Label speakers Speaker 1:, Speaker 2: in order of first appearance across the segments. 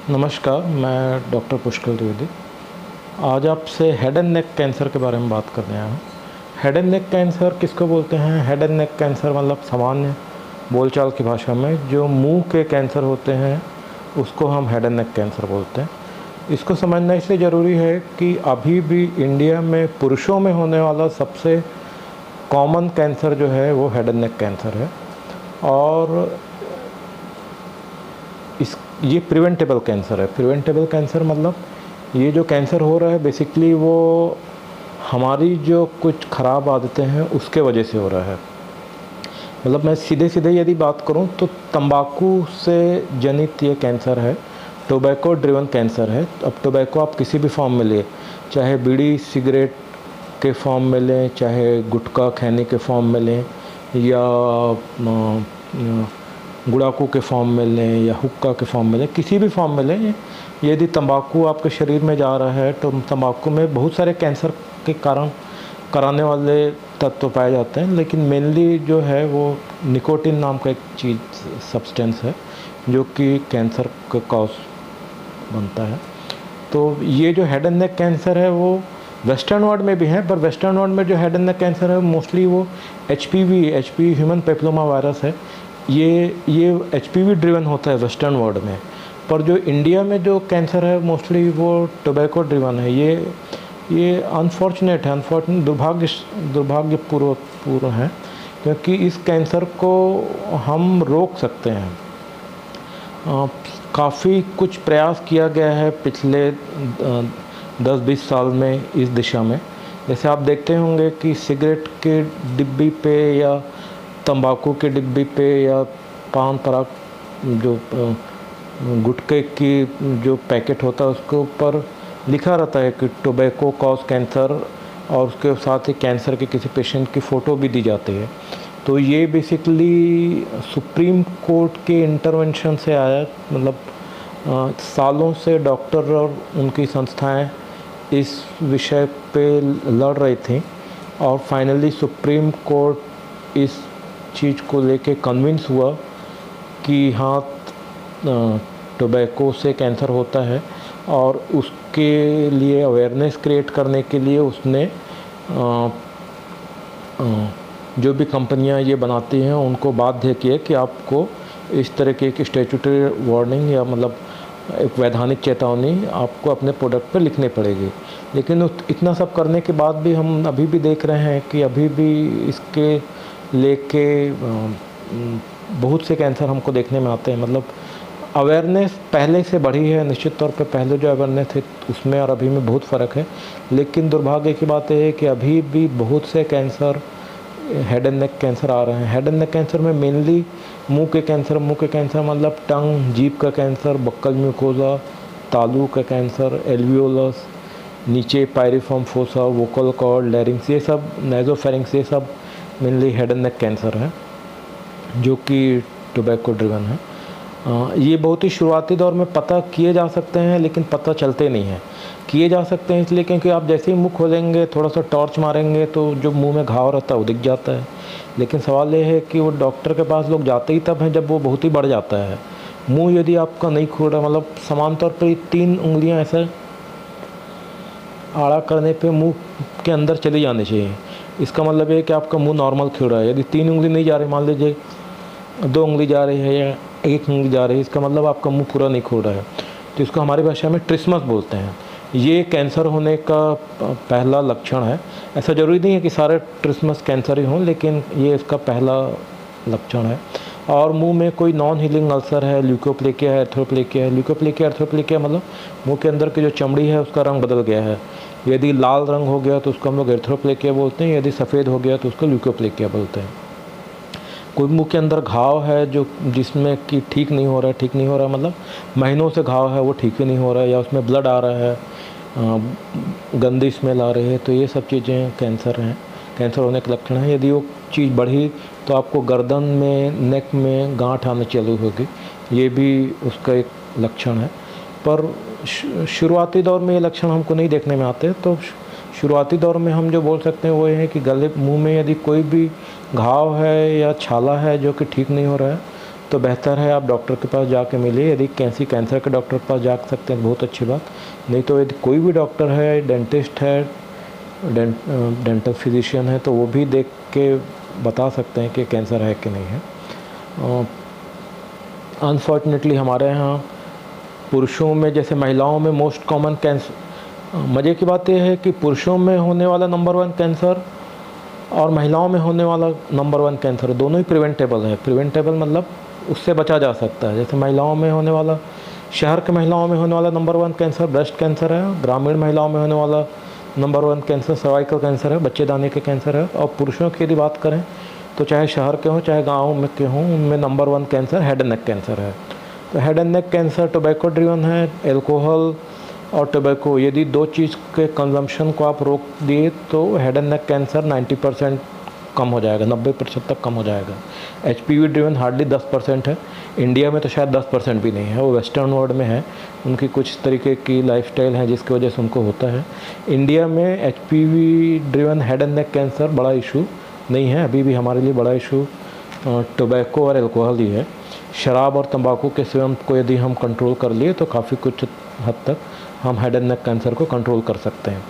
Speaker 1: नमस्कार, मैं डॉक्टर पुष्कर द्विवेदी। आज आपसे हेड एंड नेक कैंसर के बारे में बात करने आया हूँ। हेड एंड नेक कैंसर किसको बोलते हैं? हेड एंड नेक कैंसर मतलब सामान्य बोलचाल की भाषा में जो मुंह के कैंसर होते हैं उसको हम हेड एंड नेक कैंसर बोलते हैं। इसको समझना इसलिए ज़रूरी है कि अभी भी इंडिया में पुरुषों में होने वाला सबसे कॉमन कैंसर जो है वो हेड एंड नेक कैंसर है। और ये प्रिवेंटेबल कैंसर है। प्रिवेंटेबल कैंसर मतलब ये जो कैंसर हो रहा है बेसिकली वो हमारी जो कुछ ख़राब आदतें हैं उसके वजह से हो रहा है। मतलब मैं सीधे सीधे यदि बात करूं तो तंबाकू से जनित ये कैंसर है, टोबैको ड्रिवन कैंसर है। अब टोबैको आप किसी भी फॉर्म में लें, चाहे बीड़ी सिगरेट के फॉर्म में लें, चाहे गुटखा खैनी के फॉर्म में लें, या गुड़ाकू के फॉर्म में लें, या हुक्का के फॉर्म में लें, किसी भी फॉर्म में लें, यदि तंबाकू आपके शरीर में जा रहा है तो तंबाकू में बहुत सारे कैंसर के कारण कराने वाले तत्व पाए जाते हैं। लेकिन मेनली जो है वो निकोटिन नाम का एक चीज़ सब्सटेंस है जो कि कैंसर का कॉज बनता है। तो ये जो हेड एंड नेक कैंसर है वो वेस्टर्न वर्ल्ड में भी है, पर वेस्टर्न वर्ल्ड में जो हेड एंड नेक कैंसर है मोस्टली वो एचपीवी ह्यूमन पेपिलोमा वायरस है। ये एचपीवी ड्रिवन होता है वेस्टर्न वर्ल्ड में। पर जो इंडिया में जो कैंसर है मोस्टली वो टोबैको ड्रिवन है। ये अनफॉर्चुनेट है, दुर्भाग्यपूर्ण है, क्योंकि इस कैंसर को हम रोक सकते हैं। काफ़ी कुछ प्रयास किया गया है पिछले 10-20 साल में इस दिशा में। जैसे आप देखते होंगे कि सिगरेट के डिब्बी पे या तंबाकू के डिब्बी पे या पान पराग जो गुटखे की जो पैकेट होता है उसके ऊपर लिखा रहता है कि टोबैको कॉज कैंसर, और उसके साथ ही कैंसर के किसी पेशेंट की फ़ोटो भी दी जाती है। तो ये बेसिकली सुप्रीम कोर्ट के इंटरवेंशन से आया। मतलब सालों से डॉक्टर और उनकी संस्थाएं इस विषय पे लड़ रही थी, और फाइनली सुप्रीम कोर्ट इस चीज़ को लेके कन्विंस हुआ कि हाँ, टोबैको से कैंसर होता है। और उसके लिए अवेयरनेस क्रिएट करने के लिए उसने जो भी कंपनियां ये बनाती हैं उनको बाध्य किया कि आपको इस तरह की एक स्टैट्यूटरी वार्निंग या मतलब एक वैधानिक चेतावनी आपको अपने प्रोडक्ट पर लिखनी पड़ेगी। लेकिन इतना सब करने के बाद भी हम अभी भी देख रहे हैं कि अभी भी इसके लेके बहुत से कैंसर हमको देखने में आते हैं। मतलब अवेयरनेस पहले से बढ़ी है निश्चित तौर पे। पहले जो अवेयरनेस है उसमें और अभी में बहुत फ़र्क है। लेकिन दुर्भाग्य की बात है कि अभी भी बहुत से cancer head and neck cancer आ रहे हैं। हेड एंड नेक कैंसर में मेनली मुंह के कैंसर मतलब टंग, जीभ का कैंसर, बक्कल म्यूकोजा, तालू का कैंसर, एल्वियोलस, नीचे पायरिफॉर्म फोसा, वोकल कॉर्ड, लैरिंग्स, ये सब नाइजोफेरिंग्स, ये सब mainly head and neck cancer है जो कि टोबैको ड्रिवन है। ये बहुत ही शुरुआती दौर में पता किए जा सकते हैं, लेकिन पता चलते नहीं हैं। किए जा सकते हैं इसलिए क्योंकि आप जैसे ही मुंह खोलेंगे, थोड़ा सा टॉर्च मारेंगे तो जो मुंह में घाव रहता है वो दिख जाता है। लेकिन सवाल ये है कि वो डॉक्टर के पास लोग जाते ही तब हैं जब वो बहुत ही बढ़ जाता है। मुंह यदि आपका नहीं खुल रहा, मतलब समान तौर पर 3 उंगलियां ऐसे आड़ा करने पे मुंह के अंदर चली जानी चाहिए। इसका मतलब ये है कि आपका मुंह नॉर्मल खुल रहा है। यदि 3 उंगली नहीं जा रही, मान लीजिए 2 उंगली जा रही है या 1 उंगली जा रही है, इसका मतलब आपका मुंह पूरा नहीं खुल रहा है। तो इसको हमारी भाषा में ट्रिस्मस बोलते हैं। ये कैंसर होने का पहला लक्षण है। ऐसा ज़रूरी नहीं है कि सारे ट्रिस्मस कैंसर ही हों, लेकिन ये इसका पहला लक्षण है। और मुंह में कोई नॉन हीलिंग अल्सर है, ल्यूकोप्लेकिया है, एर्थ्रोप्लेकिया है। ल्यूकोप्लेकिया मतलब मुंह के अंदर की जो चमड़ी है उसका रंग बदल गया है। यदि लाल रंग हो गया तो उसको हम लोग एर्थ्रोप्लेकिया बोलते हैं, यदि सफ़ेद हो गया तो उसको ल्यूकोप्लेकिया बोलते हैं। कोई मुंह के अंदर घाव है जो जिसमें कि ठीक नहीं हो रहा मतलब महीनों से घाव है वो ठीक ही नहीं हो रहा है, या उसमें ब्लड आ रहा है, गंदी स्मेल आ रही है, तो ये सब चीज़ें कैंसर हैं, कैंसर होने के लक्षण हैं। यदि वो चीज़ बढ़ी तो आपको गर्दन में, नेक में गांठ आने चालू होगी, ये भी उसका एक लक्षण है। पर शुरुआती दौर में ये लक्षण हमको नहीं देखने में आते। तो शुरुआती दौर में हम जो बोल सकते हैं वो ये है कि गले मुंह में यदि कोई भी घाव है या छाला है जो कि ठीक नहीं हो रहा है, तो बेहतर है आप डॉक्टर के पास जाके मिलिए। यदि किसी कैंसर के डॉक्टर के पास जा सकते हैं बहुत अच्छी बात, नहीं तो यदि कोई भी डॉक्टर है, डेंटिस्ट है, डेंटल फिजिशियन है, तो वो भी देख के बता सकते हैं कि कैंसर है कि नहीं है। अनफॉर्चुनेटली हमारे यहाँ पुरुषों में जैसे महिलाओं में मोस्ट कॉमन कैंसर, मज़े की बात यह है कि पुरुषों में होने वाला नंबर 1 कैंसर और महिलाओं में होने वाला नंबर 1 कैंसर दोनों ही प्रिवेंटेबल है। प्रिवेंटेबल मतलब उससे बचा जा सकता है। जैसे महिलाओं में होने वाला, शहर के महिलाओं में होने वाला नंबर 1 कैंसर ब्रेस्ट कैंसर है, ग्रामीण महिलाओं में होने वाला नंबर 1 कैंसर सर्वाइकल कैंसर है, बच्चेदानी के कैंसर है। और पुरुषों की यदि बात करें तो चाहे शहर के हों चाहे गाँव में के हों, उनमें number 1 cancer head and neck cancer है। तो head and neck cancer tobacco driven है। एल्कोहल और टोबैको, यदि 2 चीज़ के कंजम्पशन को आप रोक दिए तो हेड एंड नेक कैंसर 90% कम हो जाएगा, 90% तक कम हो जाएगा। HPV ड्रिवन हार्डली 10% है। इंडिया में तो शायद 10% भी नहीं है, वो वेस्टर्न वर्ल्ड में है। उनकी कुछ तरीके की लाइफस्टाइल है जिसकी वजह से उनको होता है। इंडिया में HPV driven head and neck cancer बड़ा इशू नहीं है अभी भी। हमारे लिए बड़ा इशू टोबैको और एल्कोहल ही है। शराब और तंबाकू के सेवन को यदि हम कंट्रोल कर लिए तो काफ़ी कुछ हद तक हम हेड एंड नेक कैंसर को कंट्रोल कर सकते हैं।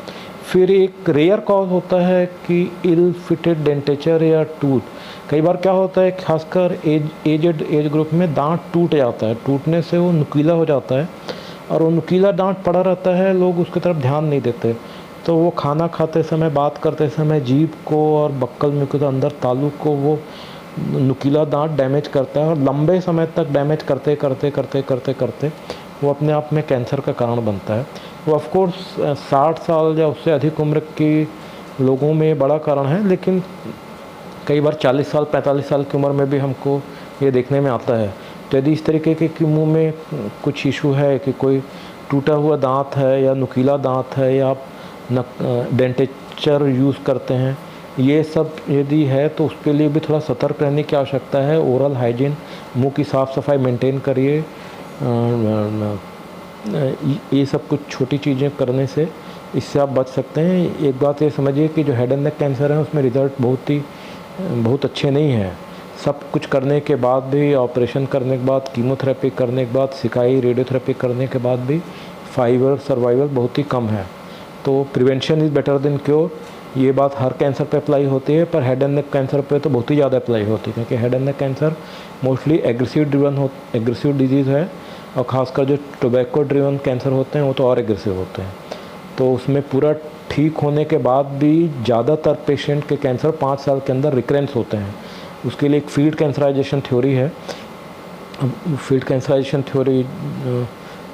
Speaker 1: फिर एक रेयर कॉज होता है कि इल फिटेड डेंटेचर या टूथ। कई बार क्या होता है, खासकर एजेड एज ग्रुप में दांत टूट जाता है। टूटने से वो नुकीला हो जाता है और वो नुकीला दांत पड़ा रहता है, लोग उसकी तरफ ध्यान नहीं देते। तो वो खाना खाते समय, बात करते समय जीभ को और बक्कल में के अंदर तालू को वो नुकीला दांत डैमेज करता है और लंबे समय तक डैमेज करते करते करते करते करते वो अपने आप में कैंसर का कारण बनता है। वो ऑफ कोर्स 60 साल या उससे अधिक उम्र के लोगों में बड़ा कारण है, लेकिन कई बार 40 साल 45 साल की उम्र में भी हमको ये देखने में आता है। तो यदि इस तरीके के मुंह में कुछ इशू है कि कोई टूटा हुआ दांत है या नुकीला दांत है या आप डेंटेचर यूज़ करते हैं, ये सब यदि है तो उसके लिए भी थोड़ा सतर्क रहने की आवश्यकता है। ओरल हाइजीन, मुंह की साफ़ सफाई मेंटेन करिए। ये सब कुछ छोटी चीज़ें करने से इससे आप बच सकते हैं। एक बात ये समझिए कि जो हेड एंड नेक कैंसर है उसमें रिज़ल्ट बहुत अच्छे नहीं हैं। सब कुछ करने के बाद भी, ऑपरेशन करने के बाद, कीमोथेरेपी करने के बाद, सिकाई रेडियोथेरेपी करने के बाद भी 5 ईयर सर्वाइवल बहुत ही कम है। तो prevention is better than cure, ये बात हर कैंसर पे अप्लाई होती है, पर हेड एंड नेक कैंसर पे तो बहुत ही ज़्यादा अप्लाई होती है, क्योंकि head and neck cancer mostly aggressive disease है। और ख़ासकर जो टोबैको ड्रिवन कैंसर होते हैं वो तो और एग्रेसिव होते हैं। तो उसमें पूरा ठीक होने के बाद भी ज़्यादातर पेशेंट के कैंसर 5 साल के अंदर रिकरेंस होते हैं। उसके लिए एक फील्ड कैंसराइजेशन थ्योरी है। फील्ड कैंसराइजेशन थ्योरी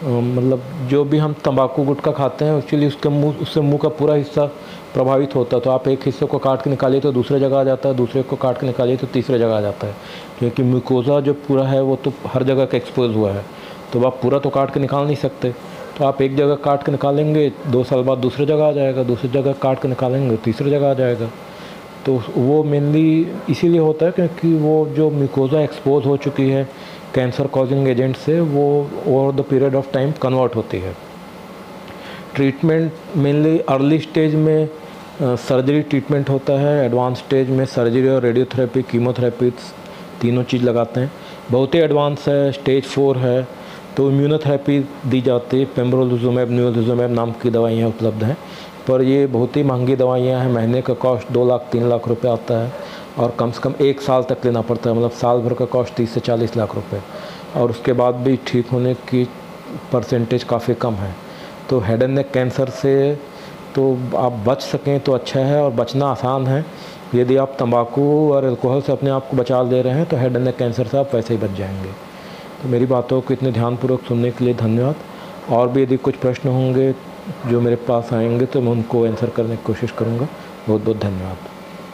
Speaker 1: मतलब जो भी हम तंबाकू गुटखा खाते हैं एक्चुअली उससे मुंह का पूरा हिस्सा प्रभावित होता है। तो आप एक हिस्से को काट के निकालिए तो दूसरे जगह आ जाता है, दूसरे को काट के निकालिए तो तीसरे जगह आ जाता है, क्योंकि म्यूकोज़ा जो पूरा है वो तो हर जगह का एक्सपोज हुआ है। तो आप पूरा तो काट के निकाल नहीं सकते। तो आप एक जगह काट के निकालेंगे, 2 साल बाद दूसरी जगह आ जाएगा, दूसरी जगह काट के निकालेंगे तीसरी जगह आ जाएगा। तो वो मेनली इसीलिए होता है क्योंकि वो जो म्यूकोज़ा एक्सपोज हो चुकी है कैंसर कॉजिंग एजेंट से, वो over the period of time convert होती है। ट्रीटमेंट मेनली अर्ली स्टेज में सर्जरी ट्रीटमेंट होता है, एडवांस स्टेज में सर्जरी और रेडियोथेरेपी, कीमोथेरेपी तीनों चीज़ लगाते हैं। बहुत ही एडवांस है, स्टेज 4 है तो इम्यूनोथेरेपी दी जाती है। पेम्ब्रोलिजुमेब, नियोलिजुमेब नाम की दवाइयाँ उपलब्ध हैं, पर ये बहुत ही महंगी दवाइयाँ हैं। महीने का कॉस्ट 2 लाख 3 लाख रुपए आता है और कम से कम 1 साल तक लेना पड़ता है, मतलब साल भर का कॉस्ट 30 से 40 लाख रुपए, और उसके बाद भी ठीक होने की परसेंटेज काफ़ी कम है। तो हेड एंड नेक कैंसर से तो आप बच सकें तो अच्छा है, और बचना आसान है। यदि आप तंबाकू और अल्कोहल से अपने आप को बचा ले रहे हैं तो हेड एंड नेक कैंसर से आप वैसे ही बच जाएंगे। तो मेरी बातों को इतने ध्यानपूर्वक सुनने के लिए धन्यवाद। और भी यदि कुछ प्रश्न होंगे जो मेरे पास आएंगे तो मैं उनको आंसर करने की कोशिश करूँगा। बहुत बहुत धन्यवाद।